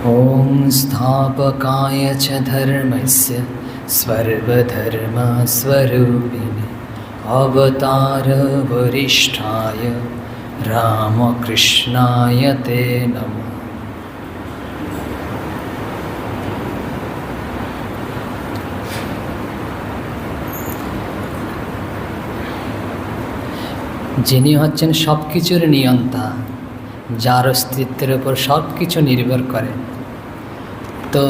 ॐ स्थापकाय च धर्मस्य सर्वधर्मस्वरूपिणे अवतारवरिष्ठाय रामकृष्णाय ते नमः। যিনি হচ্ছেন সব কিছুর নিয়ন্তা, যার অস্তিত্বের উপর সব কিছু নির্ভর করে, তো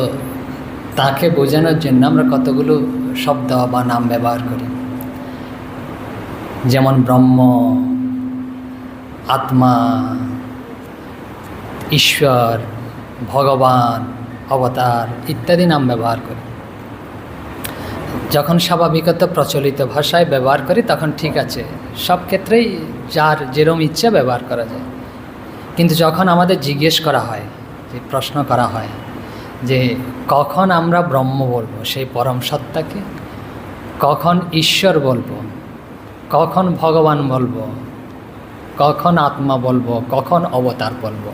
তাকে বোঝানোর জন্য আমরা কতগুলো শব্দ বা নাম ব্যবহার করি, যেমন ব্রহ্ম, আত্মা, ঈশ্বর, ভগবান, অবতার ইত্যাদি নাম ব্যবহার করি। যখন স্বাভাবিকত প্রচলিত ভাষায় ব্যবহার করি তখন ঠিক আছে, সব ক্ষেত্রেই যার যেরকম ইচ্ছা ব্যবহার করা যায়। কিন্তু যখন আমাদের জিজ্ঞেস করা হয়, যে প্রশ্ন করা হয় যে কখন আমরা ব্রহ্ম বলবো সেই পরম সত্তাকে, কখন ঈশ্বর বলবো, কখন ভগবান বলবো, কখন আত্মা বলবো, কখন অবতার বলবো,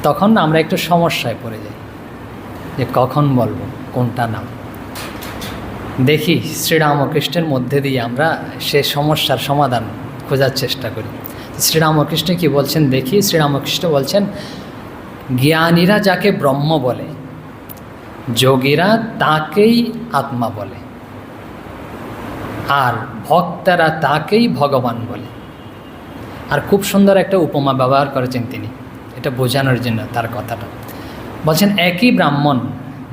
তখন আমরা একটু সমস্যায় পড়ে যাই যে কখন বলবো, কোনটা নাম। দেখি শ্রীরামকৃষ্ণের মধ্যে দিয়ে আমরা সে সমস্যার সমাধান খোঁজার চেষ্টা করি। শ্রীরামকৃষ্ণ কি বলছেন দেখি। শ্রীরামকৃষ্ণ বলছেন, জ্ঞানীরা যাকে ব্রহ্ম বলে, যোগীরা তাকেই আত্মা বলে, আর ভক্তরা তাকেই ভগবান বলে। আর খুব সুন্দর একটা উপমা ব্যবহার করেছেন তিনি, এটা বোঝানোর জন্য তার কথাটা। বলছেন, একই ব্রাহ্মণ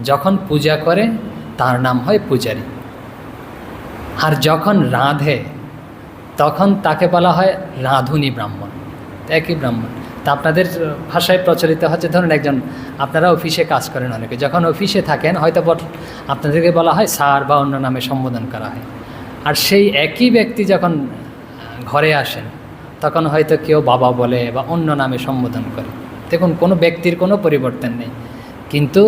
যখন পূজা করে তার নাম হয় পূজারী, আর যখন রাঁধে তখন তাকে বলা হয় রাঁধুনি ব্রাহ্মণ। একই ব্রাহ্মণ। তা আপনাদের ভাষায় প্রচলিত হচ্ছে, ধরুন একজন, আপনারা অফিসে কাজ করেন অনেকে, যখন অফিসে থাকেন হয়তো আপনাদেরকে বলা হয় স্যার বা অন্য নামে সম্বোধন করা হয়। আর সেই একই ব্যক্তি যখন ঘরে আসেন তখন হয়তো কেউ বাবা বলে বা অন্য নামে সম্বোধন করে। দেখুন, কোনো ব্যক্তির কোনো পরিবর্তন নেই, কিন্তু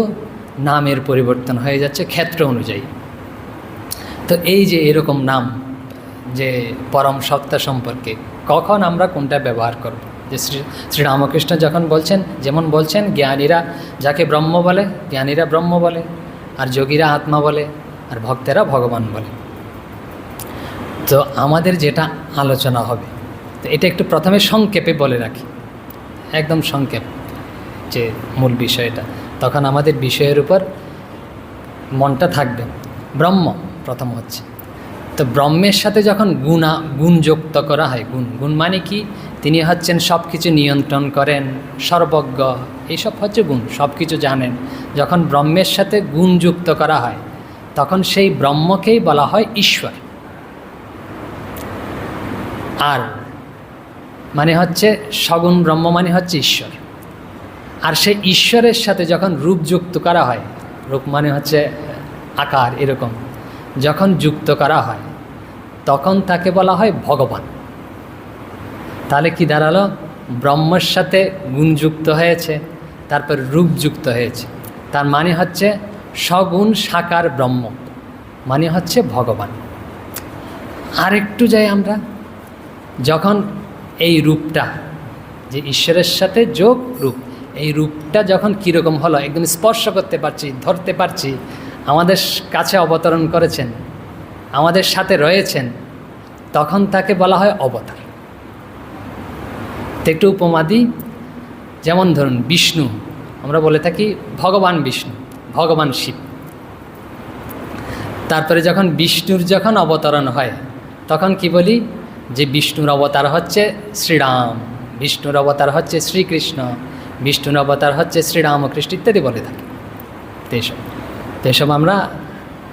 নামের পরিবর্তন হয়ে যাচ্ছে ক্ষেত্র অনুযায়ী। তো এই যে এরকম নাম, যে পরম সত্তা সম্পর্কে কখন আমরা কোনটা ব্যবহার করব, যে শ্রীরামকৃষ্ণ যখন বলছেন, যেমন বলছেন জ্ঞানীরা যাকে ব্রহ্ম বলে, জ্ঞানীরা ব্রহ্ম বলে, আর যোগীরা আত্মা বলে, আর ভক্তেরা ভগবান বলে। তো আমাদের যেটা আলোচনা হবে, তো এটা একটু প্রথমে সংক্ষেপে বলে রাখি, একদম সংক্ষেপ, যে মূল বিষয়টা, তখন আমাদের বিষয়ের উপর মনটা থাকবে। ব্রহ্ম প্রথম হচ্ছে, তো ব্রহ্মের সাথে যখন গুণ যুক্ত করা হয়, গুণ মানে কি, তিনি হচ্ছেন সব কিছু নিয়ন্ত্রণ করেন, সর্বজ্ঞ, এইসব হচ্ছে গুণ, সব কিছু জানেন। যখন ব্রহ্মের সাথে গুণ যুক্ত করা হয় তখন সেই ব্রহ্মকেই বলা হয় ঈশ্বর। আর মানে হচ্ছে সগুণ ব্রহ্ম মানে হচ্ছে ঈশ্বর। আর সেই ঈশ্বরের সাথে যখন রূপ যুক্ত করা হয়, রূপ মানে হচ্ছে আকার, এরকম যখন যুক্ত করা হয় তখন তাকে বলা হয় ভগবান। তাহলে কি দাঁড়ালো, ব্রহ্মের সাথে গুণ যুক্ত হয়েছে, তারপর রূপ যুক্ত হয়েছে, তার মানে হচ্ছে সগুণ সাকার ব্রহ্ম, মানে হচ্ছে ভগবান। আর একটু যাই আমরা, যখন এই রূপটা, যে ঈশ্বরের সাথে যোগ রূপ, এই রূপটা যখন কীরকম হলো, একদম স্পর্শ করতে পারছি, ধরতে পারছি, আমাদের কাছে অবতরণ করেছেন, আমাদের সাথে রয়েছেন, তখন তাকে বলা হয় অবতার। তো একটু উপমা দিই, যেমন ধরুন বিষ্ণু, আমরা বলে থাকি ভগবান বিষ্ণু, ভগবান শিব। তারপরে যখন বিষ্ণুর যখন অবতরণ হয় তখন কি বলি, যে বিষ্ণুর অবতার হচ্ছে শ্রীরাম, বিষ্ণুর অবতার হচ্ছে শ্রীকৃষ্ণ, বিষ্ণুর অবতার হচ্ছে শ্রীরামকৃষ্ণ ইত্যাদি বলে থাকি। তো এসব আমরা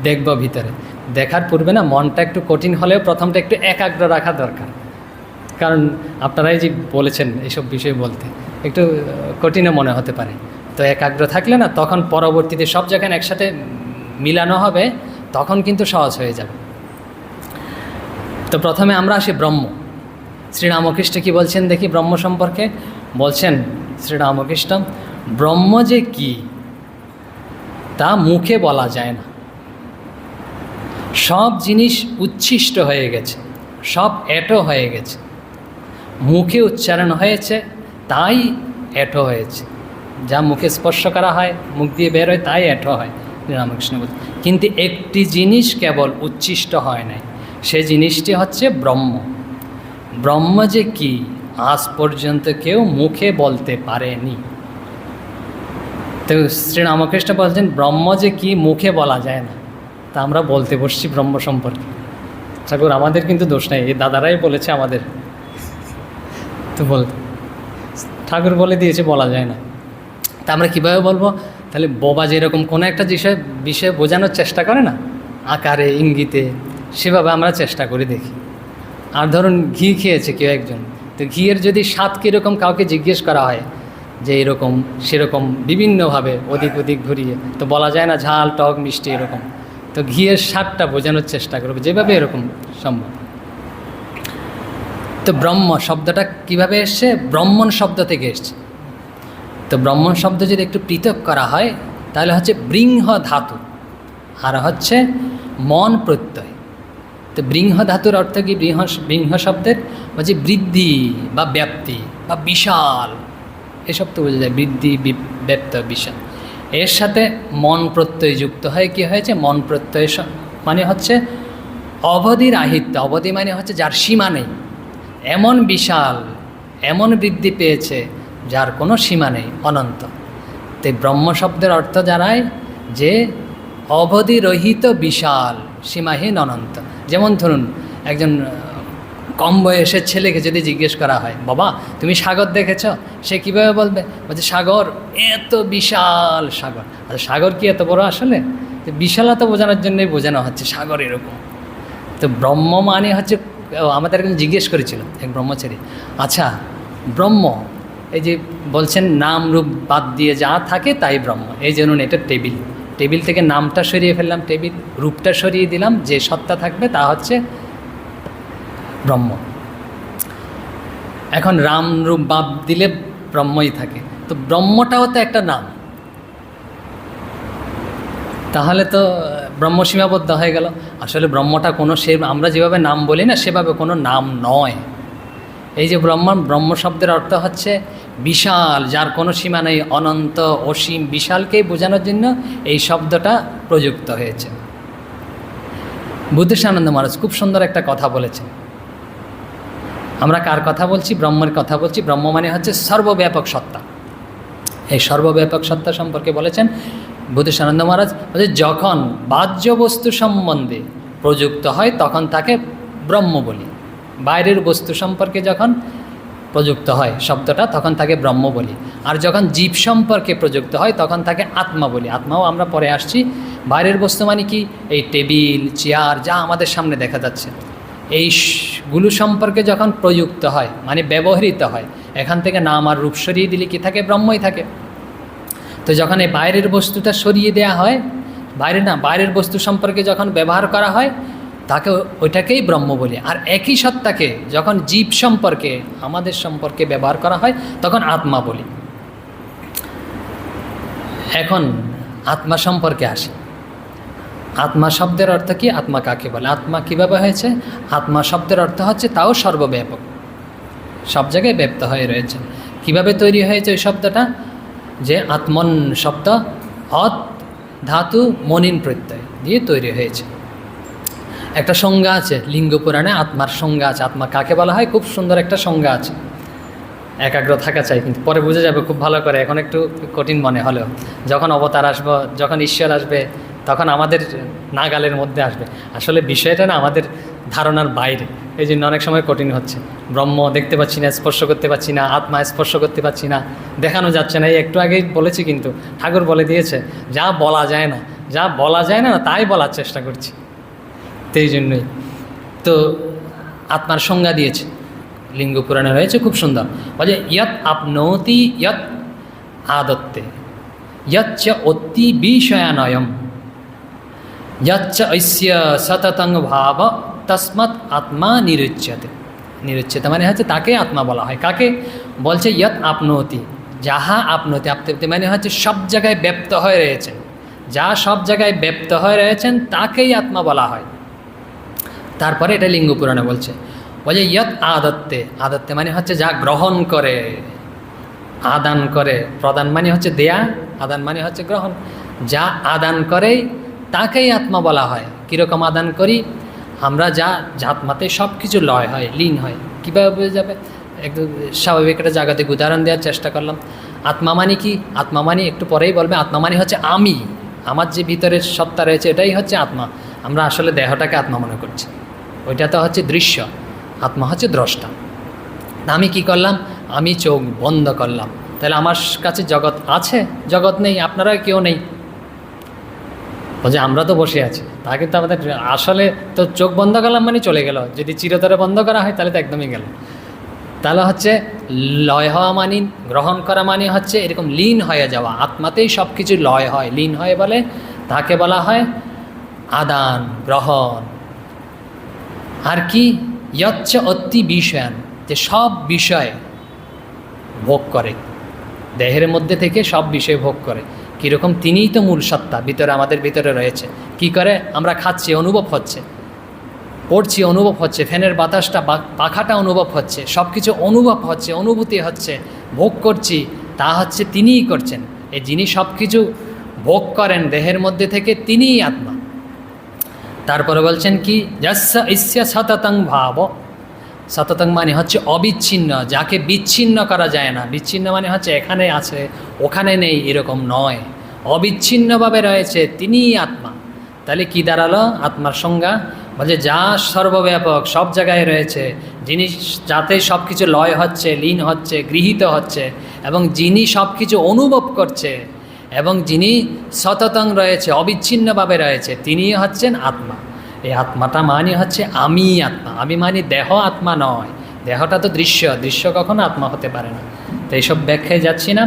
দেখব ভিতরে। দেখার পূর্বে না মনটা একটু কঠিন হলেও প্রথমটা একটু একাগ্র রাখা দরকার, কারণ আপনারাই যে বলেছেন এইসব বিষয় বলতে একটু কঠিনও মনে হতে পারে। তো একাগ্র থাকলে না তখন পরবর্তীতে সব যখন একসাথে মিলানো হবে তখন কিন্তু সহজ হয়ে যাবে। তো প্রথমে আমরা আসি ব্রহ্ম। শ্রীরামকৃষ্ণ কি বলছেন দেখি ব্রহ্ম সম্পর্কে। বলছেন শ্রীরামকৃষ্ণ, ব্রহ্ম যে কি তা মুখে বলা যায় না। সব জিনিস উচ্ছিষ্ট হয়ে গেছে, সব এঁটো হয়ে গেছে, মুখে উচ্চারণ হয়েছে তাই এঁটো হয়েছে। যা মুখে স্পর্শ করা হয়, মুখ দিয়ে বের হয়, তাই এঁঠো হয়, শ্রীরামকৃষ্ণ বলছেন। কিন্তু একটি জিনিস কেবল উচ্ছিষ্ট হয় নাই, সে জিনিসটি হচ্ছে ব্রহ্ম। ব্রহ্ম যে কি আজ পর্যন্ত কেউ মুখে বলতে পারেনি। তো শ্রীরামকৃষ্ণ বলছেন ব্রহ্ম যে কি মুখে বলা যায় না, তা আমরা বলতে বসছি ব্রহ্ম সম্পর্কে। ঠাকুর আমাদের কিন্তু দোষ নাই, এই দাদারাই বলেছে আমাদের, তো বলতে ঠাকুর বলে দিয়েছে বলা যায় না, তা আমরা কীভাবে বলবো? তাহলে বোবা যেরকম কোনো একটা বিষয় বোঝানোর চেষ্টা করে না, আকারে ইঙ্গিতে, সেভাবে আমরা চেষ্টা করে দেখি। আর ধরুন ঘি খেয়েছে কেউ একজন, তো ঘিয়ের যদি স্বাদ কীরকম কাউকে জিজ্ঞেস করা হয় যে এরকম সেরকম বিভিন্নভাবে ওদিক ঘুরিয়ে, তো বলা যায় না ঝাল টক মিষ্টি এরকম, তো ঘিয়ের স্বাদটা বোঝানোর চেষ্টা করবে যেভাবে এরকম সম্ভব। তো ব্রহ্ম শব্দটা কিভাবে এসছে? ব্রহ্মণ শব্দ থেকে এসছে। তো ব্রহ্মণ শব্দ যদি একটু পৃথক করা হয় তাহলে হচ্ছে বৃংহ ধাতু আর হচ্ছে মন প্রত্যয়। তো বৃংহ ধাতুর অর্থ কি? বৃংহ শব্দের হচ্ছে বৃদ্ধি বা ব্যাপ্তি বা বিশাল, এসব তো বোঝা যায়, বৃদ্ধি ব্যাপ্ত বিশাল। এর সাথে মন প্রত্যয় যুক্ত হয়, কি হয়েছে? মন প্রত্যয় মানে হচ্ছে অবধি রাহিত্য। অবধি মানে হচ্ছে যার সীমা নেই, এমন বিশাল, এমন বৃদ্ধি পেয়েছে যার কোনো সীমা নেই, অনন্ত। তো ব্রহ্ম শব্দের অর্থ দাঁড়ায় যে অবধি রহিত বিশাল, সীমাহীন, অনন্ত। যেমন ধরুন একজন কম বয়সের ছেলেকে যদি জিজ্ঞেস করা হয়, বাবা তুমি সাগর দেখেছ? সে কীভাবে বলবে? বলছে সাগর এত বিশাল সাগর। আচ্ছা সাগর কি এত বড়? আসলে বিশালতা বোঝানোর জন্যই বোঝানো হচ্ছে সাগর এরকম। তো ব্রহ্ম মানে হচ্ছে, আমাদের একজন জিজ্ঞেস করেছিল এক ব্রহ্মচারী, আচ্ছা ব্রহ্ম এই যে বলছেন নাম রূপ বাদ দিয়ে যা থাকে তাই ব্রহ্ম, এই জন্য এটা টেবিল থেকে নামটা সরিয়ে ফেললাম, টেবিল রূপটা সরিয়ে দিলাম, যে সত্তা থাকবে তা হচ্ছে ব্রহ্ম। এখন রাম রূপ বাদ দিলে ব্রহ্মই থাকে, তো ব্রহ্মটাও তো একটা নাম, তাহলে তো ব্রহ্ম সীমাবদ্ধ হয়ে গেল। আসলে ব্রহ্মটা কোনো আমরা যেভাবে নাম বলি না সেভাবে কোনো নাম নয়। এই যে ব্রহ্ম শব্দের অর্থ হচ্ছে বিশাল, যার কোনো সীমা নেই, অনন্ত অসীম বিশালকেই বোঝানোর জন্য এই শব্দটা প্রযুক্ত হয়েছে। বুদ্ধেশানন্দ মহারাজ খুব সুন্দর একটা কথা বলেছেন। আমরা কার কথা বলছি? ব্রহ্মের কথা বলছি। ব্রহ্ম মানে হচ্ছে সর্বব্যাপক সত্তা। এই সর্বব্যাপক সত্তা সম্পর্কে বলেছেন বুদ্ধেশানন্দ মহারাজ, যখন বাহ্য বস্তু সম্বন্ধে প্রযুক্ত হয় তখন তাকে ব্রহ্ম বলি। বাইরের বস্তু সম্পর্কে যখন প্রযুক্ত হয় শব্দটা তখন তাকে ব্রহ্ম বলি। আর যখন জীব সম্পর্কে প্রযুক্ত হয় তখন তাকে আত্মা বলি। আত্মাও আমরা পরে আসছি। বাইরের বস্তু মানে কি? এই টেবিল চেয়ার যা আমাদের সামনে দেখা যাচ্ছে, এইগুলো সম্পর্কে যখন প্রযুক্ত হয় মানে ব্যবহৃত হয়, এখান থেকে নাম আর রূপ সরিয়ে দিলে কি থাকে? ব্রহ্মই থাকে। তো যখন এই বাইরের বস্তুটা সরিয়ে দেওয়া হয়, বাইরের বস্তু সম্পর্কে যখন ব্যবহার করা হয় তাকে ওইটাকেই ব্রহ্ম বলি। আর একই সত্তাকে যখন জীব সম্পর্কে, আমাদের সম্পর্কে ব্যবহার করা হয় তখন আত্মা বলি। এখন আত্মা সম্পর্কে আসি। আত্মা শব্দের অর্থ কি? আত্মা কাকে বলে? আত্মা কীভাবে হয়েছে? আত্মা শব্দের অর্থ হচ্ছে তাও সর্বব্যাপক, সব জায়গায় ব্যপ্ত হয়ে রয়েছে। কিভাবে তৈরি হয়েছে ওই শব্দটা? যে আত্মন শব্দ অত ধাতু মনিন প্রত্যয় দিয়ে তৈরি হয়েছে। একটা সংজ্ঞা আছে লিঙ্গ পুরাণে, আত্মার সংজ্ঞা আছে। আত্মা কাকে বলা হয়? খুব সুন্দর একটা সংজ্ঞা আছে। একাগ্র থাকা চাই, কিন্তু পরে বুঝে যাবে খুব ভালো করে। এখন একটু কঠিন মনে হলেও যখন অবতার আসবে, যখন ঈশ্বর আসবে তখন আমাদের নাগালের মধ্যে আসবে। আসলে বিষয়টা না আমাদের ধারণার বাইরে, এই জন্য অনেক সময় কঠিন হচ্ছে। ব্রহ্ম দেখতে পাচ্ছি না, স্পর্শ করতে পারছি না, আত্মা স্পর্শ করতে পারছি না, দেখানো যাচ্ছে না। এই একটু আগেই বলেছি, কিন্তু ঠাকুর বলে দিয়েছে যা বলা যায় না তাই বলার চেষ্টা করছি। তো এই জন্যই তো আত্মার সংজ্ঞা দিয়েছে, লিঙ্গ পুরাণে রয়েছে, খুব সুন্দর। বলে ইয়ৎ আপনৌতি ইয়ৎ আদত্তে ইয়চ্চ অতি বিষয়ানয়ম যচ্চ ঐস্য সততং ভাব তস্মৎ আত্মা নিরুচ্যতে মানে হচ্ছে তাকে আত্মা বলা হয়। কাকে বলছে? ইয়ৎ আপনৌতি, যাহা আপনৌতি। আপনৌতি মানে হচ্ছে সব জায়গায় ব্যপ্ত হয়ে রয়েছেন, যা সব জায়গায় ব্যপ্ত হয়ে রয়েছেন তাকেই আত্মা বলা হয়। তারপরে এটা লিঙ্গ পুরাণে বলছে ইয়ৎ আদত্তে মানে হচ্ছে যা গ্রহণ করে, আদান করে, প্রদান মানে হচ্ছে দেয়া, আদান মানে হচ্ছে গ্রহণ, যা আদান করে তাকেই আত্মা বলা হয়। কীরকম আদান করি আমরা, যা আত্মাতে সব কিছু লয় হয়, লীন হয়। কীভাবে বোঝা যাবে? একদম স্বাভাবিক একটা জাগতিক উদাহরণ দেওয়ার চেষ্টা করলাম। আত্মা মানে কি? আত্মা মানে একটু পরেই বলবে, আত্মা মানে হচ্ছে আমি, আমার যে ভিতরের সত্তা রয়েছে এটাই হচ্ছে আত্মা। আমরা আসলে দেহটাকে আত্মা মনে করছি, ওইটা তো হচ্ছে দৃশ্য, আত্মা হচ্ছে দ্রষ্টা। আমি কি করলাম? আমি চোখ বন্ধ করলাম, তাহলে আমার কাছে জগৎ আছে? জগৎ নেই, আপনারা কেউ নেই। বলছে আমরা তো বসে আছি, তা কিন্তু আমাদের আসলে তো চোখ বন্ধ করলাম মানে চলে গেল। যদি চিরতরে বন্ধ করা হয় তাহলে তো একদমই গেল। তাহলে হচ্ছে লয় হওয়া মানে, গ্রহণ করা মানে হচ্ছে এরকম লীন হয়ে যাওয়া। আত্মাতেই সব কিছু লয় হয়, লীন হয় বলে তাকে বলা হয় আদান গ্রহণ। আর কি? ইয়চ্ছ অতি বিষয়ান, যে সব বিষয় ভোগ করে, দেহের মধ্যে থেকে সব বিষয় ভোগ করে। কীরকম? তিনিই তো মূল সত্তা, ভিতরে আমাদের ভিতরে রয়েছে। কি করে? আমরা খাচ্ছি, অনুভব হচ্ছে, পড়ছি, অনুভব হচ্ছে, ফ্যানের বাতাসটা, পাখাটা অনুভব হচ্ছে, সব কিছু অনুভব হচ্ছে, অনুভূতি হচ্ছে, ভোগ করছি, তা হচ্ছে তিনিই করছেন। এই যিনি সব কিছু ভোগ করেন দেহের মধ্যে থেকে, তিনিই আত্মা। তারপরে বলছেন কি? যস্য ইস্য সততং ভাব, সততং মানে হচ্ছে অবিচ্ছিন্ন, যাকে বিচ্ছিন্ন করা যায় না। বিচ্ছিন্ন মানে হচ্ছে এখানে আছে ওখানে নেই, এরকম নয়, অবিচ্ছিন্নভাবে রয়েছে, তিনিই আত্মা। তাহলে কি দাঁড়ালো আত্মার সংজ্ঞা? বলছে যা সর্বব্যাপক, সব জায়গায় রয়েছে, যিনি যাতে সব কিছু লয় হচ্ছে, লীন হচ্ছে, গৃহীত হচ্ছে, এবং যিনি সব কিছু অনুভব করছে, এবং যিনি সততং রয়েছে, অবিচ্ছিন্নভাবে রয়েছে, তিনিই হচ্ছেন আত্মা। এই আত্মাটা মানে হচ্ছে আমি আত্মা। আমি মানে দেহ আত্মা নয়, দেহটা তো দৃশ্য, দৃশ্য কখনো আত্মা হতে পারে না। তো এইসব ব্যাখ্যায় যাচ্ছি না।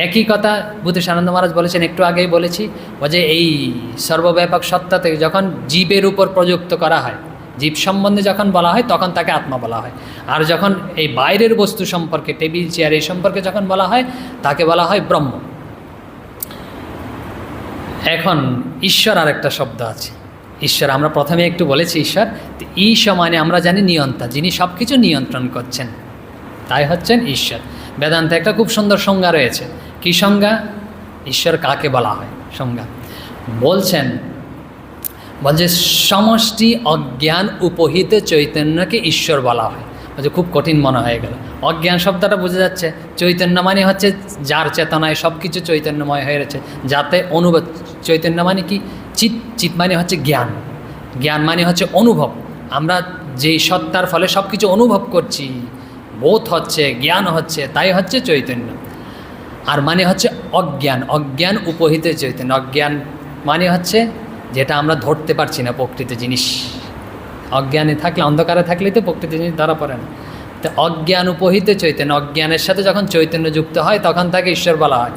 একই কথা ভূতেশানন্দ মহারাজ বলেছেন, একটু আগেই বলেছি, যে এই সর্বব্যাপক সত্তাতে যখন জীবের উপর প্রযুক্ত করা হয়, জীব সম্বন্ধে যখন বলা হয় তখন তাকে আত্মা বলা হয়। আর যখন এই বাইরের বস্তু সম্পর্কে, টেবিল চেয়ার এই সম্পর্কে যখন বলা হয় তাকে বলা হয় ব্রহ্ম। এখন ঈশ্বর আর একটা শব্দ আছে, ঈশ্বর। আমরা প্রথমে একটু বলেছি ঈশ্বর, ঈশ মানে আমরা জানি নিয়ন্তা, যিনি সব কিছু নিয়ন্ত্রণ করছেন, তাই হচ্ছেন ঈশ্বর। বেদান্তে একটা খুব সুন্দর সংজ্ঞা রয়েছে। কী সংজ্ঞা? ঈশ্বর কাকে বলা হয় সংজ্ঞা বলছেন, বলছে সমষ্টি অজ্ঞান উপহিত চৈতন্যকে ঈশ্বর বলা হয়। বলছে খুব কঠিন মনে হয়ে গেল। অজ্ঞান শব্দটা বোঝা যাচ্ছে, চৈতন্য মানে হচ্ছে যার চেতনায় সব কিছু চৈতন্যময় হয়ে রয়েছে, যাতে অনুভব। চৈতন্য মানে কি? চিৎ, চিৎ মানে হচ্ছে জ্ঞান, জ্ঞান মানে হচ্ছে অনুভব। আমরা যেই সত্তার ফলে সব কিছু অনুভব করছি, বোধ হচ্ছে, জ্ঞান হচ্ছে, তাই হচ্ছে চৈতন্য। আর মানে হচ্ছে অজ্ঞান, অজ্ঞান উপহিত চৈতন্য। অজ্ঞান মানে হচ্ছে যেটা আমরা ধরতে পারছি না, প্রকৃত জিনিস। অজ্ঞানে থাকলে, অন্ধকারে থাকলেই তো প্রকৃত জিনিস ধরা পড়ে না। তো অজ্ঞান উপহিত চৈতন্য, অজ্ঞানের সাথে যখন চৈতন্য যুক্ত হয় তখন তাকে ঈশ্বর বলা হয়।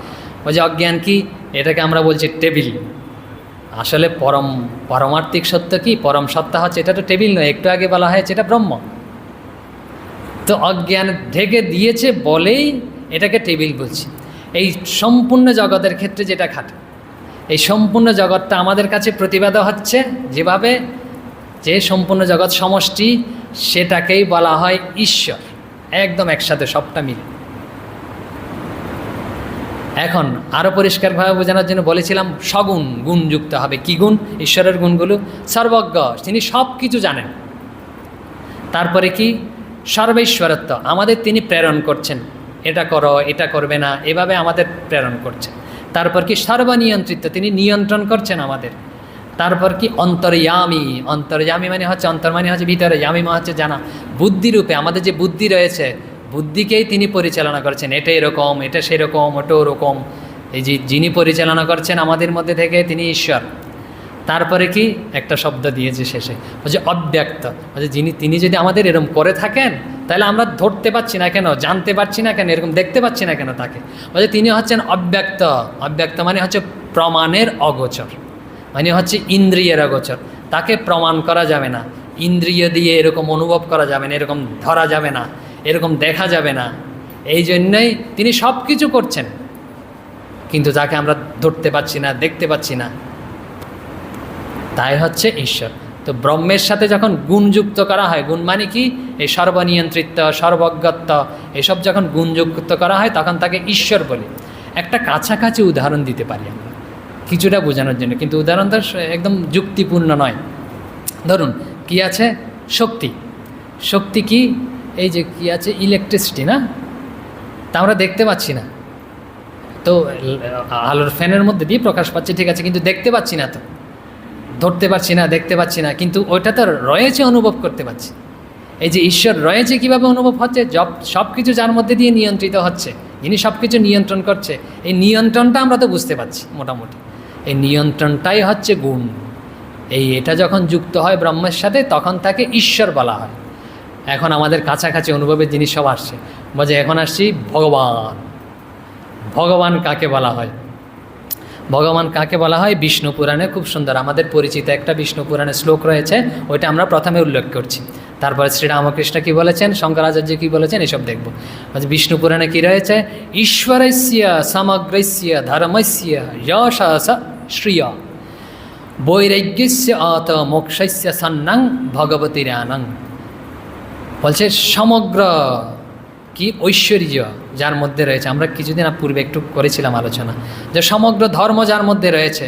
ওই যে অজ্ঞান কি? এটাকে আমরা বলছি টেবিল। আসলে পারমার্থিক সত্য কি? পরম সত্তা হচ্ছে, এটা তো টেবিল নয়, একটু আগে বলা হয়েছে এটা ব্রহ্ম। তো অজ্ঞান ঢেকে দিয়েছে বলেই এটাকে টেবিল বলছি। এই সম্পূর্ণ জগতের ক্ষেত্রে যেটা খাটে, এই সম্পূর্ণ জগৎটা আমাদের কাছে প্রতিবাদ হচ্ছে যেভাবে, যে সম্পূর্ণ জগৎ সমষ্টি, সেটাকেই বলা হয় ঈশ্বর। একদম একসাথে সবটা মিলে। এখন আরও পরিষ্কারভাবে বোঝানোর জন্য বলেছিলাম সগুণ, গুণযুক্ত হবে। কি গুণ? ঈশ্বরের গুণগুলো সর্বজ্ঞ, তিনি সব কিছু জানেন। তারপরে কি? সর্বেশ্বরত্ব, আমাদের তিনি প্রেরণ করছেন, এটা করো, এটা করবে না, এভাবে আমাদের প্রেরণ করছেন। তারপর কি? সর্বনিয়ন্ত্রিত, তিনি নিয়ন্ত্রণ করছেন আমাদের। তারপর কি? অন্তর্যামী, অন্তর্যামী মানে হচ্ছে, অন্তর মানে হচ্ছে ভিতরে, যামী মানে হচ্ছে জানা। বুদ্ধিরূপে আমাদের যে বুদ্ধি রয়েছে, বুদ্ধিকেই তিনি পরিচালনা করছেন, এটা এরকম, এটা সেরকম, ওটা ওরকম। এই যে যিনি পরিচালনা করছেন আমাদের মধ্যে থেকে, তিনি ঈশ্বর। তারপরে কি? একটা শব্দ দিয়েছে শেষে, বলছে অব্যক্ত। বলছে তিনি যদি আমাদের এরকম করে থাকেন, তাহলে আমরা ধরতে পারছি না কেন, জানতে পারছি না কেন, এরকম দেখতে পাচ্ছি না কেন তাকে? বলছে তিনি হচ্ছেন অব্যক্ত। অব্যক্ত মানে হচ্ছে প্রমাণের অগোচর, মানে হচ্ছে ইন্দ্রিয়ের অগোচর। তাকে প্রমাণ করা যাবে না, ইন্দ্রিয় দিয়ে এরকম অনুভব করা যাবে না, এরকম ধরা যাবে না, এরকম দেখা যাবে না। এই জন্যই তিনি সব কিছু করছেন, কিন্তু যাকে আমরা ধরতে পাচ্ছি না, দেখতে পাচ্ছি না, তাই হচ্ছে ঈশ্বর। তো ব্রহ্মের সাথে যখন গুণ যুক্ত করা হয়, গুণ মানে কি, এই সর্বনিয়ন্ত্রিত, সর্বজ্ঞত্ব, এসব যখন গুণ যুক্ত করা হয় তখন তাকে ঈশ্বর বলে। একটা কাছাকাছি উদাহরণ দিতে পারি আমরা কিছুটা বোঝানোর জন্য, কিন্তু উদাহরণটা একদম যুক্তিপূর্ণ নয়। ধরুন কি আছে, শক্তি। শক্তি কি, এই যে কি আছে, ইলেকট্রিসিটি না, তা আমরা দেখতে পাচ্ছি না, তো আলোর ফ্যানের মধ্যে দিয়ে প্রকাশ পাচ্ছে, ঠিক আছে, কিন্তু দেখতে পাচ্ছি না, তো ধরতে পারছি না, দেখতে পাচ্ছি না, কিন্তু ওইটা তো রয়েছে, অনুভব করতে পারছি। এই যে ঈশ্বর রয়েছে কিভাবে অনুভব হচ্ছে, সব কিছু যার মধ্যে দিয়ে নিয়ন্ত্রিত হচ্ছে, যিনি সব কিছু নিয়ন্ত্রণ করছে, এই নিয়ন্ত্রণটা আমরা তো বুঝতে পারছি মোটামুটি। এই নিয়ন্ত্রণটাই হচ্ছে গুণ। এটা যখন যুক্ত হয় ব্রহ্মের সাথে তখন তাকে ঈশ্বর বলা হয়। এখন আমাদের কাছাকাছি অনুভবের জিনিস সব আসছে, বলছে এখন আসছি ভগবান। ভগবান কাকে বলা হয়? ভগবান কাকে বলা হয়? বিষ্ণু পুরাণে খুব সুন্দর আমাদের পরিচিত একটা বিষ্ণু পুরাণে শ্লোক রয়েছে, ওইটা আমরা প্রথমে উল্লেখ করছি। তারপরে শ্রীরামকৃষ্ণ কী বলেছেন, শঙ্করাচার্য কী বলেছেন, এসব দেখব। বিষ্ণু পুরাণে কী রয়েছে, ঈশ্বরস্য সমগ্রস্য ধর্মস্য যশস শ্রিয় বৈরাগ্যস্য আত মোক্ষস্য সন্ন্যাং ভগবতীরানং। বলছে সমগ্র কি ঐশ্বর্য যার মধ্যে রয়েছে, আমরা কিছুদিন পূর্বে একটু করেছিলাম আলোচনা, যে সমগ্র ধর্ম যার মধ্যে রয়েছে,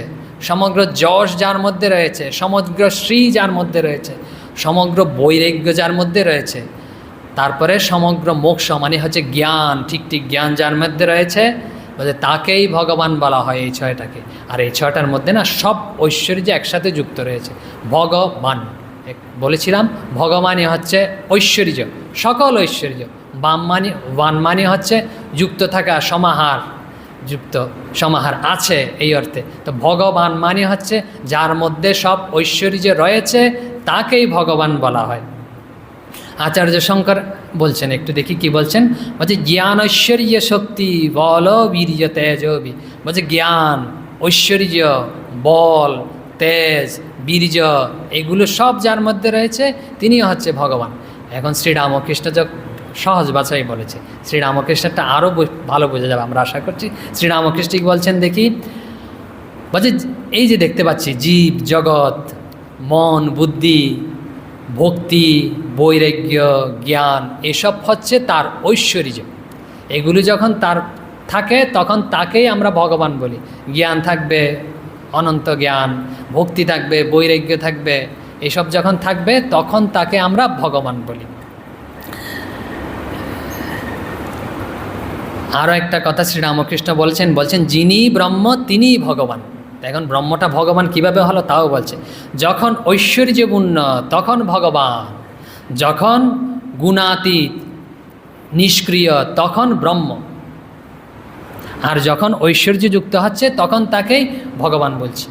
সমগ্র যশ যার মধ্যে রয়েছে, সমগ্র শ্রী যার মধ্যে রয়েছে, সমগ্র বৈরাগ্য যার মধ্যে রয়েছে, তারপরে সমগ্র মোক্ষ মানে হচ্ছে জ্ঞান, ঠিক জ্ঞান যার মধ্যে রয়েছে, বলছে তাকেই ভগবান বলা হয়, এই ছয়টাকে। আর এই ছয়টার মধ্যে না সব ঐশ্বর্য একসাথে যুক্ত রয়েছে। ভগবান বলেছিলাম, ভগবানই হচ্ছে ঐশ্বর্য, সকল ঐশ্বর্য। বান মানে হচ্ছে যুক্ত থাকা, সমাহার, যুক্ত সমাহার আছে এই অর্থে। তো ভগবান মানে হচ্ছে যার মধ্যে সব ঐশ্বর্য রয়েছে, তাকেই ভগবান বলা হয়। আচার্য শঙ্কর বলছেন, একটু দেখি কি বলছেন, বলছে জ্ঞান ঐশ্বর্য শক্তি বল বীর্য তেজবি। বলছে জ্ঞান, ঐশ্বর্য, বল, তেজ, বীর্য, এগুলো সব যার মধ্যে রয়েছে তিনি হচ্ছে ভগবান। এখন শ্রীরামকৃষ্ণ সহজ ভাষায় বলেছে, শ্রীরামকৃষ্ণটা আরও ভালো বোঝা যাবে আমরা আশা করছি। শ্রীরামকৃষ্ণ কি বলছেন দেখি, বলছে এই যে দেখতে পাচ্ছি জীব জগৎ, মন, বুদ্ধি, ভক্তি, বৈরাগ্য, জ্ঞান, এসব হচ্ছে তার ঐশ্বর্য। এগুলো যখন তার থাকে তখন তাকেই আমরা ভগবান বলি। জ্ঞান থাকবে, অনন্ত জ্ঞান, ভক্তি থাকবে, বৈরাগ্য থাকবে, এসব যখন থাকবে তখন তাকে আমরা ভগবান বলি। আরও একটা কথা শ্রীরামকৃষ্ণ বলছেন যিনি ব্রহ্ম তিনিই ভগবান। এখন ব্রহ্মটা ভগবান কিভাবে হলো তাও বলছে, যখন ঐশ্বর্যপূর্ণ তখন ভগবান, যখন গুণাতীত নিষ্ক্রিয় তখন ব্রহ্ম, আর যখন ঐশ্বর্যযুক্ত হচ্ছে তখন তাকেই ভগবান বলছে।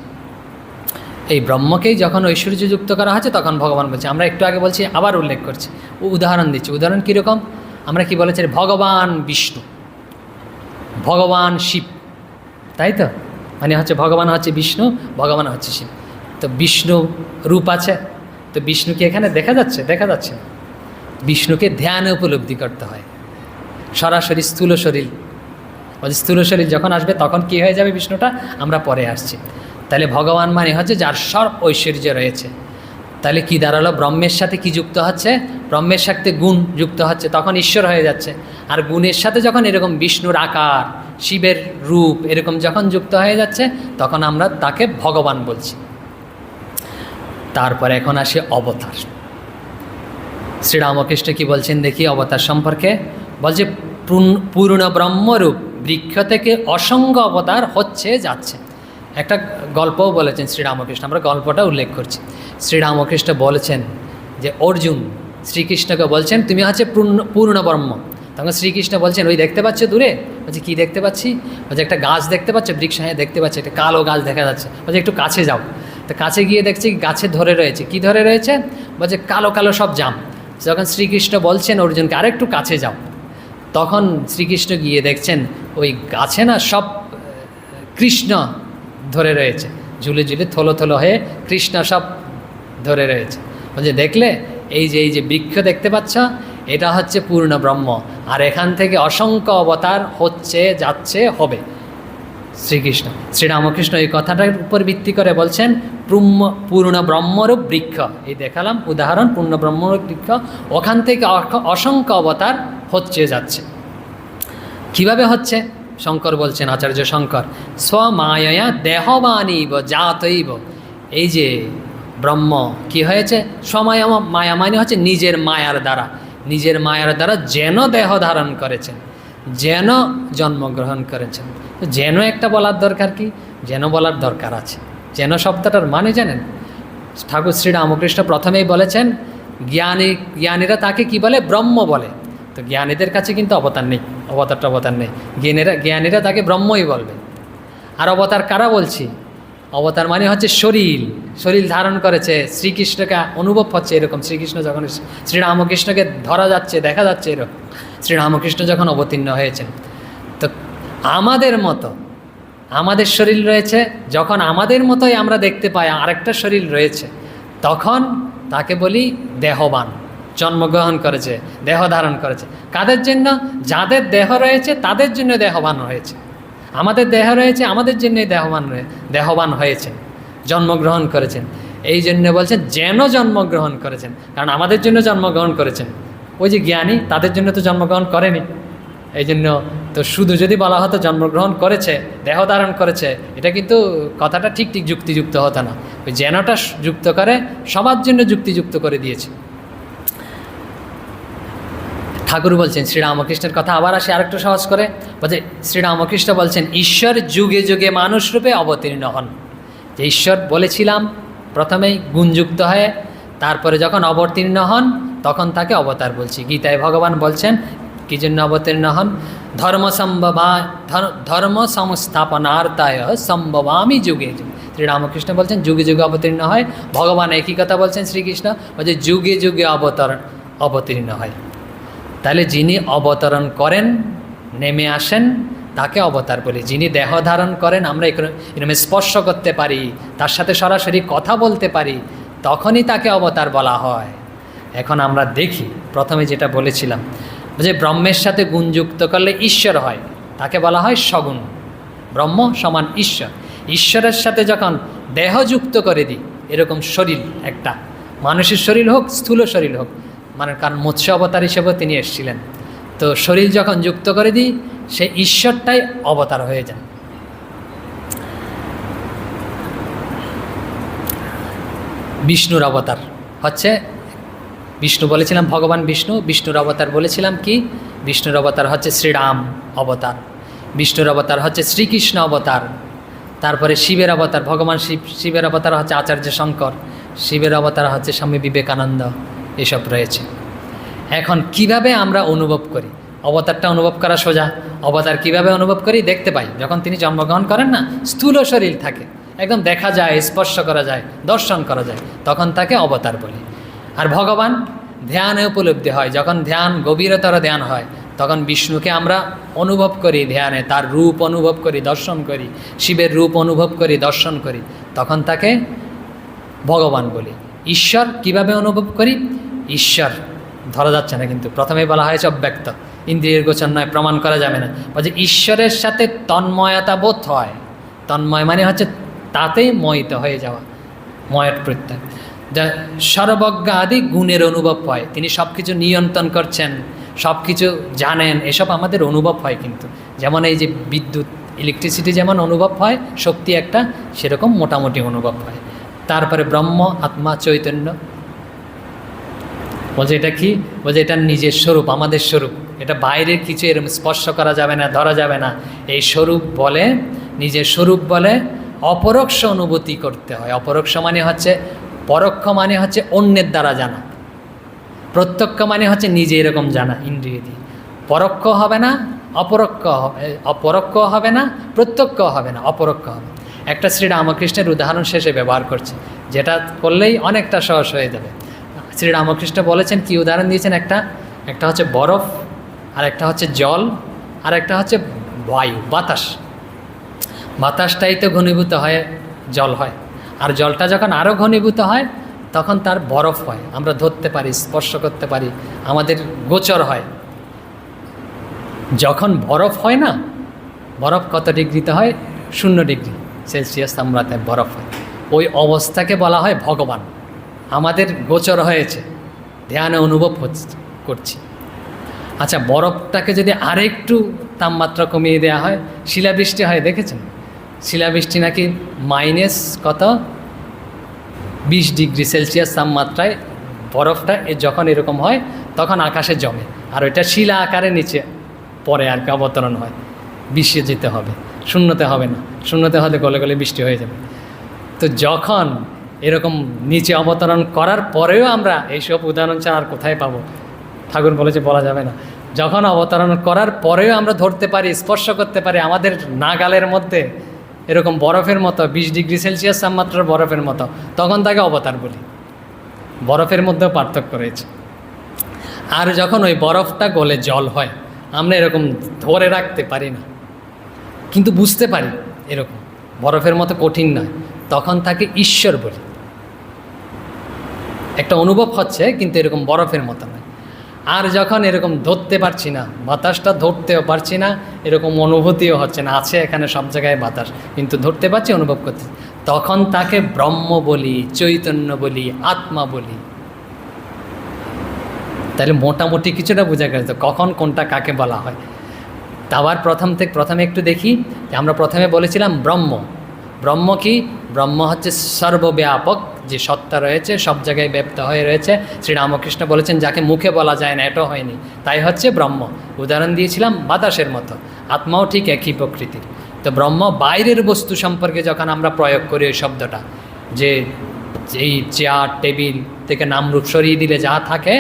এই ব্রহ্মকেই যখন ঐশ্বর্যযুক্ত করা হচ্ছে তখন ভগবান বলছে। আমরা একটু আগে বলছি, আবার উল্লেখ করছি, উদাহরণ দিচ্ছি। উদাহরণ কীরকম, আমরা কি বলেছি, ভগবান বিষ্ণু, ভগবান শিব, তাই তো, মানে হচ্ছে ভগবান হচ্ছে বিষ্ণু, ভগবান হচ্ছে শিব। তো বিষ্ণু রূপ আছে, তো বিষ্ণুকে এখানে দেখা যাচ্ছে? দেখা যাচ্ছে না। বিষ্ণুকে ধ্যানে উপলব্ধি করতে হয়, সরাসরি স্থূল শরীর। বলছে স্থূল শরীর যখন আসবে তখন কি হয়ে যাবে বিষ্ণুটা, আমরা পরে আসছি। তাহলে ভগবান মানে হচ্ছে যার সব ঐশ্বর্য রয়েছে। তাহলে কি দাঁড়ালো, ব্রহ্মের সাথে কি যুক্ত হচ্ছে, ব্রহ্মের সাথে গুণ যুক্ত হচ্ছে, তখন ঈশ্বর হয়ে যাচ্ছে। আর গুণের সাথে যখন এরকম বিষ্ণুর আকার, শিবের রূপ এরকম যখন যুক্ত হয়ে যাচ্ছে তখন আমরা তাকে ভগবান বলছি। তারপরে এখন আসে অবতার। শ্রীরামকৃষ্ণ কি বলছেন দেখি অবতার সম্পর্কে, বলছে পূর্ণ ব্রহ্মরূপ বৃক্ষ থেকে অসংখ্য অবতার হচ্ছে যাচ্ছে। একটা গল্পও বলেছেন শ্রীরামকৃষ্ণ, আমরা গল্পটা উল্লেখ করছি। শ্রীরামকৃষ্ণ বলেছেন যে অর্জুন শ্রীকৃষ্ণকে বলছেন তুমি হচ্ছে পূর্ণ ব্রহ্ম। তখন শ্রীকৃষ্ণ বলছেন ওই দেখতে পাচ্ছ দূরে? বলছে কী দেখতে পাচ্ছি? বলছে একটা গাছ দেখতে পাচ্ছ, বৃক্ষ, হ্যাঁ দেখতে পাচ্ছি, একটা কালো গাছ দেখা যাচ্ছে। বলছে একটু কাছে যাও। তো কাছে গিয়ে দেখছি গাছে ধরে রয়েছে, কি ধরে রয়েছে? বলছে কালো কালো সব জাম। যখন শ্রীকৃষ্ণ বলছেন অর্জুনকে আরেকটু কাছে যাও, তখন শ্রীকৃষ্ণ গিয়ে দেখছেন ওই গাছে না সব কৃষ্ণ ধরে রয়েছে, ঝুলে ঝুলে থলো থলো হয়ে কৃষ্ণ সব ধরে রয়েছে। বলছে দেখলে এই যে বৃক্ষ দেখতে পাচ্ছ, এটা হচ্ছে পূর্ণ ব্রহ্ম, আর এখান থেকে অসংখ্য অবতার হচ্ছে যাচ্ছে হবে। শ্রীকৃষ্ণ শ্রীরামকৃষ্ণ এই কথাটার উপর ভিত্তি করে বলছেন পূর্ণ ব্রহ্মরূপ বৃক্ষ, এই দেখালাম উদাহরণ, পূর্ণ ব্রহ্মরূপ বৃক্ষ, ওখান থেকে অসংখ্য অবতার হচ্ছে যাচ্ছে। কিভাবে হচ্ছে? শঙ্কর বলছেন, আচার্য শঙ্কর, স্বমায়া দেহবানীব জাতৈব। এই যে ব্রহ্ম কি হয়েছে? স্বমায়া মায়া মানে হচ্ছে নিজের মায়ার দ্বারা, নিজের মায়ার দ্বারা যেন দেহ ধারণ করেছেন, যেন জন্মগ্রহণ করেছেন। তো যেন একটা বলার দরকার কি? যেন বলার দরকার আছে। যেন শব্দটার মানে জানেন? ঠাকুর শ্রী রামকৃষ্ণ প্রথমেই বলেছেন জ্ঞানীরা তাকে কি বলে? ব্রহ্ম বলে। তো জ্ঞানীদের কাছে কিন্তু অবতার নেই, অবতার নেই। জ্ঞানীরা তাকে ব্রহ্মই বলবে। আর অবতার কারা বলছি? অবতার মানে হচ্ছে শরীর ধারণ করেছে, শ্রীকৃষ্ণকে অনুভব হচ্ছে এরকম। শ্রীকৃষ্ণ যখন শ্রীরামকৃষ্ণকে ধরা যাচ্ছে, দেখা যাচ্ছে এরকম শ্রীরামকৃষ্ণ যখন অবতীর্ণ হয়েছেন। তো আমাদের মতো আমাদের শরীর রয়েছে, যখন আমাদের মতোই আমরা দেখতে পাই আরেকটা শরীর রয়েছে, তখন তাকে বলি দেহবান, জন্মগ্রহণ করেছে, দেহ ধারণ করেছে। কাদের জন্য? যাদের দেহ রয়েছে তাদের জন্য দেহবান হয়েছে। আমাদের দেহ রয়েছে, আমাদের জন্যই দেহবান হয়েছেন, জন্মগ্রহণ করেছেন। এই জন্য বলছেন যেন জন্মগ্রহণ করেছেন, কারণ আমাদের জন্য জন্মগ্রহণ করেছেন। ওই যে জ্ঞানী, তাদের জন্য তো জন্মগ্রহণ করেনি। এই জন্য তো শুধু যদি বলা হতো জন্মগ্রহণ করেছে, দেহ ধারণ করেছে, এটা কিন্তু কথাটা ঠিক যুক্তিযুক্ত হতো না। ওই যেনটা যুক্ত করে সবার জন্য যুক্তিযুক্ত করে দিয়েছে। ঠাকুর বলছেন, শ্রীরামকৃষ্ণের কথা আবার আসে আরেকটু সহজ করে, বলছে শ্রীরামকৃষ্ণ বলছেন ঈশ্বর যুগে যুগে মানুষ রূপে অবতীর্ণ হন। যে ঈশ্বর বলেছিলাম প্রথমেই গুণযুক্ত হয়ে, তারপরে যখন অবতীর্ণ হন তখন তাকে অবতার বলছি। গীতায় ভগবান বলছেন কী জন্য অবতীর্ণ হন? ধর্ম সংস্থাপনার্থায় সম্ভবামি যুগে যুগে। শ্রীরামকৃষ্ণ বলছেন যুগে যুগে অবতীর্ণ হয়। ভগবান একই কথা বলছেন, শ্রীকৃষ্ণ বলছে যুগে যুগে অবতীর্ণ হয়। তাহলে যিনি অবতরণ করেন, নেমে আসেন, তাকে অবতার বলি। যিনি দেহ ধারণ করেন, আমরা এরকম স্পর্শ করতে পারি, তার সাথে সরাসরি কথা বলতে পারি, তখনই তাকে অবতার বলা হয়। এখন আমরা দেখি প্রথমে যেটা বলেছিলাম, যে ব্রহ্মের সাথে গুণযুক্ত করলে ঈশ্বর হয়, তাকে বলা হয় সগুণ। ব্রহ্ম সমান ঈশ্বর। ঈশ্বরের সাথে যখন দেহ যুক্ত করে দিই, এরকম শরীর একটা, মানুষের শরীর হোক, স্থূল শরীর হোক, মানে কারণ মৎস্য অবতার হিসেবেও তিনি এসেছিলেন, তো শরীর যখন যুক্ত করে দিই, সে ঈশ্বরটাই অবতার হয়ে যান। বিষ্ণুর অবতার হচ্ছে, বিষ্ণু বলেছিলাম ভগবান বিষ্ণু, বিষ্ণুর অবতার বলেছিলাম কি? বিষ্ণুর অবতার হচ্ছে শ্রীরাম অবতার, বিষ্ণুর অবতার হচ্ছে শ্রীকৃষ্ণ অবতার, তারপরে শিবের অবতার, ভগবান শিবের অবতার হচ্ছে আচার্য শঙ্কর, শিবের অবতার হচ্ছে স্বামী বিবেকানন্দ, এসব রয়েছে। এখন কিভাবে আমরা অনুভব করি? অবতারটা অনুভব করা সোজা। অবতার কিভাবে অনুভব করি? দেখতে পাই যখন তিনি জন্মগ্রহণ করেন না, স্থূল শরীর থাকে, একদম দেখা যায়, স্পর্শ করা যায়, দর্শন করা যায়, তখন তাকে অবতার বলি। আর ভগবান ধ্যানে উপলব্ধি হয়, যখন ধ্যান গভীরতর ধ্যান হয়, তখন বিষ্ণুকে আমরা অনুভব করি ধ্যানে, তার রূপ অনুভব করি, দর্শন করি, শিবের রূপ অনুভব করি, দর্শন করি, তখন তাকে ভগবান বলি। ঈশ্বর কিভাবে অনুভব করি? ঈশ্বর ধরা যাচ্ছে না, কিন্তু প্রথমেই বলা হয়েছে অব্যক্ত, ইন্দ্রিয়ের গোচর নয়, প্রমাণ করা যাবে না। বলছে ঈশ্বরের সাথে তন্ময়তা বোধ হয়। তন্ময় মানে হচ্ছে তাতেই ময়িত হয়ে যাওয়া, ময়ের প্রত্যয়। যা সর্বজ্ঞ আদি গুণের অনুভব হয়, তিনি সব কিছু নিয়ন্ত্রণ করছেন, সব কিছু জানেন, এসব আমাদের অনুভব হয়। কিন্তু যেমন এই যে বিদ্যুৎ, ইলেকট্রিসিটি যেমন অনুভব হয়, শক্তি একটা, সেরকম মোটামুটি অনুভব হয়। তারপরে ব্রহ্ম, আত্মা, চৈতন্য, বলছে এটা কি? বলছে এটা নিজের স্বরূপ, আমাদের স্বরূপ, এটা বাইরের কিছু এরকম স্পর্শ করা যাবে না, ধরা যাবে না। এই স্বরূপ বলে, নিজের স্বরূপ বলে অপরোক্ষ অনুভূতি করতে হয়। অপরোক্ষ মানে হচ্ছে, পরোক্ষ মানে হচ্ছে অন্যের দ্বারা জানা, প্রত্যক্ষ মানে হচ্ছে নিজে এরকম জানা ইন্দ্রিয় দিয়ে। পরোক্ষ হবে না, অপরোক্ষ হবে না, প্রত্যক্ষ হবে না, অপরোক্ষ হবে। একটা শ্রীরামকৃষ্ণের উদাহরণ শেষে ব্যবহার করছে, যেটা করলেই অনেকটা সহজ হয়ে যাবে। শ্রীরামকৃষ্ণ বলেছেন, কি উদাহরণ দিয়েছেন? একটা হচ্ছে বরফ, আর একটা হচ্ছে জল, আর একটা হচ্ছে বায়ু, বাতাস। বাতাসটাই তো ঘনীভূত হয়ে জল হয়, আর জলটা যখন আরও ঘনীভূত হয় তখন তার বরফ হয়, আমরা ধরতে পারি, স্পর্শ করতে পারি, আমাদের গোচর হয়। যখন বরফ হয় না, বরফ কত ডিগ্রিতে হয়? 0 ডিগ্রি সেলসিয়াস তাপমাত্রায় বরফ হয়। ওই অবস্থাকে বলা হয় ভগবান। আমাদের গোচর হয়েছে, ধ্যানে অনুভব করছি। আচ্ছা, বরফটাকে যদি আরেকটু তাপমাত্রা কমিয়ে দেওয়া হয়, শিলাবৃষ্টি হয়, দেখেছেন? শিলাবৃষ্টি নাকি মাইনাস কত 20 ডিগ্রি সেলসিয়াস তাপমাত্রায় বরফটা যখন এরকম হয় তখন আকাশে জমে, আর ওইটা শিলা আকারে নিচে পরে আর কি অবতরণ হয়। বিশ্বে যেতে হবে, শূন্যতে হবে না, শূন্যতে হলে গলে গলে বৃষ্টি হয়ে যাবে। তো যখন এরকম নিচে অবতরণ করার পরেও আমরা এইসব উদাহরণ ছাড়া আর কোথায় পাবো? ঠাকুর বলেছে বলা যাবে না। যখন অবতরণ করার পরেও আমরা ধরতে পারি, স্পর্শ করতে পারি, আমাদের নাগালের মধ্যে এরকম বরফের মতো 20 ডিগ্রি সেলসিয়াস তাপমাত্রার বরফের মতো, তখন তাকে অবতার বলি। বরফের মধ্যেও পার্থক্য রয়েছে। আর যখন ওই বরফটা গলে জল হয়, আমরা এরকম ধরে রাখতে পারি না, কিন্তু বুঝতে পারি এরকম বরফের মতো কঠিন নয়, তখন তাকে ঈশ্বর বলি। একটা অনুভব হচ্ছে কিন্তু এরকম বরফের মতো নয়। আর যখন এরকম ধরতে পারছি না, বাতাসটা ধরতেও পারছি না, এরকম অনুভূতিও হচ্ছে না, আছে এখানে সব জায়গায় বাতাস, কিন্তু ধরতে পারছি, অনুভব করছি, তখন তাকে ব্রহ্ম বলি, চৈতন্য বলি, আত্মা বলি। তাহলে মোটামুটি কিছুটা বোঝা গেছে কখন কোনটা কাকে বলা হয়। আবার প্রথমে একটু দেখি যে আমরা প্রথমে বলেছিলাম ব্রহ্ম। ব্রহ্ম কি? ব্রহ্ম হচ্ছে সর্বব্যাপক যে সত্তা রয়েছে, সব জায়গায় ব্যপ্ত হয়ে রয়েছে। শ্রীরামকৃষ্ণ বলেছেন যাকে মুখে বলা যায় না, এটাও হয়নি, তাই হচ্ছে ব্রহ্ম। উদাহরণ দিয়েছিলাম বাতাসের মতো, আত্মাও ঠিক একই প্রকৃতির। তো ব্রহ্ম বাইরের বস্তু সম্পর্কে যখন আমরা প্রয়োগ করি ওই শব্দটা, যে এই চেয়ার টেবিল থেকে নামরূপ সরিয়ে দিলে যা থাকে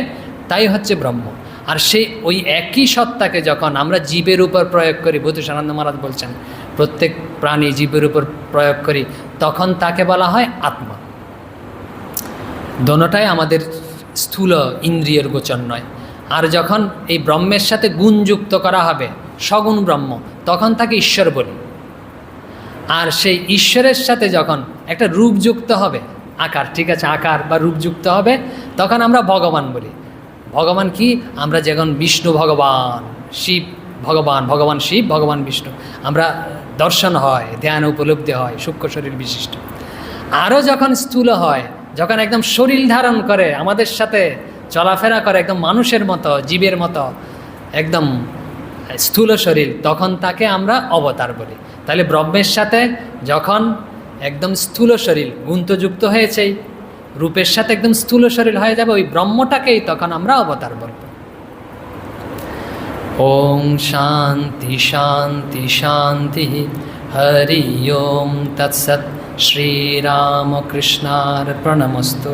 তাই হচ্ছে ব্রহ্ম। আর সেই ওই একই সত্তাকে যখন আমরা জীবের উপর প্রয়োগ করি, ভূতেশানন্দ মহারাজ বলছেন প্রত্যেক প্রাণী জীবের উপর প্রয়োগ করি, তখন তাকে বলা হয় আত্মা। দোনোটাই আমাদের স্থূল ইন্দ্রিয়ের গোচর নয়। আর যখন এই ব্রহ্মের সাথে গুণ যুক্ত করা হবে, সগুণ ব্রহ্ম, তখন তাকে ঈশ্বর বলি। আর সেই ঈশ্বরের সাথে যখন একটা রূপ যুক্ত হবে, আকার, ঠিক আছে, আকার বা রূপ যুক্ত হবে, তখন আমরা ভগবান বলি। ভগবান কি? আমরা যখন বিষ্ণু ভগবান, শিব ভগবান, ভগবান শিব, ভগবান বিষ্ণু আমরা দর্শন হয়, ধ্যান উপলব্ধি হয়, সূক্ষ্ম শরীর বিশিষ্ট। আরও যখন স্থূল হয়, যখন একদম শরীর ধারণ করে, আমাদের সাথে চলাফেরা করে একদম মানুষের মতো, জীবের মতো, একদম স্থূল শরীর, তখন তাকে আমরা অবতার বলি। তাহলে ব্রহ্মের সাথে যখন একদম স্থূল শরীর গুণযুক্ত হয়েছে, রূপের সাথে একদম স্থূল শরীর হয়ে যাবে, ওই ব্রহ্মটাকেই তখন আমরা অবতার বলব। ওম শান্তি শান্তি শান্তি, হরি ওম তৎসৎ। শ্রীরামকৃষ্ণার্পণমস্তু।